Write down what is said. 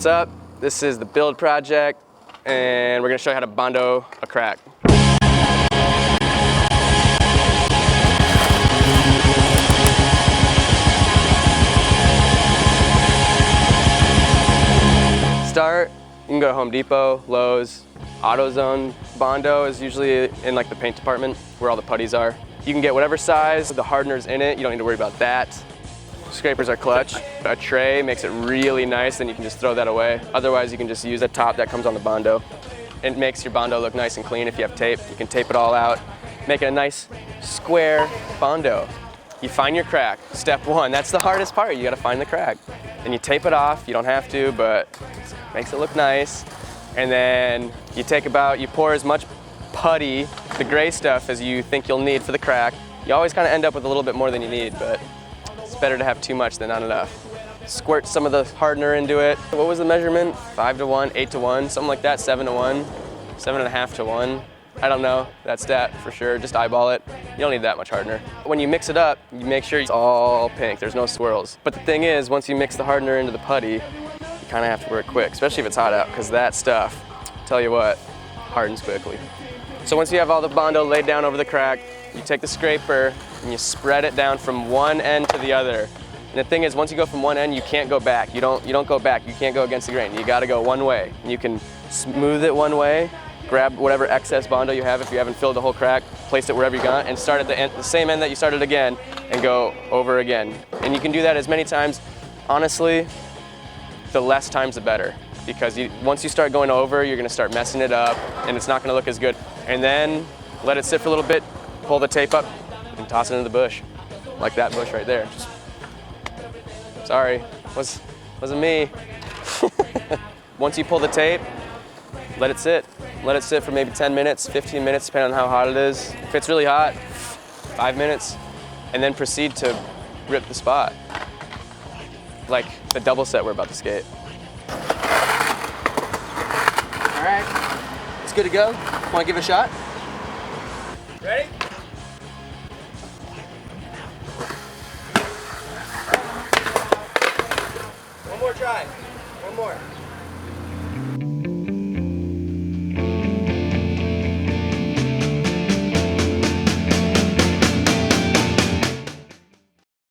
What's up? This is the build project, and we're gonna show you how to Bondo a crack. Start, you can go to Home Depot, Lowe's. AutoZone Bondo is usually in like the paint department where all the putties are. You can get whatever size, the hardener's in it, you don't need to worry about that. Scrapers are clutch. A tray makes it really nice, then you can just throw that away. Otherwise, you can just use a top that comes on the Bondo. It makes your Bondo look nice and clean. If you have tape, you can tape it all out, make it a nice square Bondo. You find your crack, step one. That's the hardest part, you gotta find the crack. And you tape it off, you don't have to, but it makes it look nice. And then you pour as much putty, the gray stuff, as you think you'll need for the crack. You always kind of end up with a little bit more than you need, but it's better to have too much than not enough. Squirt some of the hardener into it. What was the measurement? 5 to 1, 8 to 1, something like that, 7 to 1, 7.5 to 1. I don't know that stat for sure, just eyeball it. You don't need that much hardener. When you mix it up, you make sure it's all pink, there's no swirls. But the thing is, once you mix the hardener into the putty, you kind of have to work quick, especially if it's hot out, because that stuff, tell you what, hardens quickly. So once you have all the Bondo laid down over the crack, you take the scraper and you spread it down from one end to the other. And the thing is, once you go from one end, you can't go back. You don't go back. You can't go against the grain. You got to go one way. And you can smooth it one way, grab whatever excess Bondo you have if you haven't filled the whole crack, place it wherever you got, and start at the same end that you started again, and go over again. And you can do that as many times. Honestly, the less times the better, because once you start going over, you're going to start messing it up, and it's not going to look as good. And then let it sit for a little bit, pull the tape up, and toss it into the bush, like that bush right there. Sorry, wasn't me. Once you pull the tape, let it sit. Let it sit for maybe 10 minutes, 15 minutes, depending on how hot it is. If it's really hot, 5 minutes, and then proceed to rip the spot, like the double set we're about to skate. All right, it's good to go. Want to give it a shot? Ready? One more try. One more.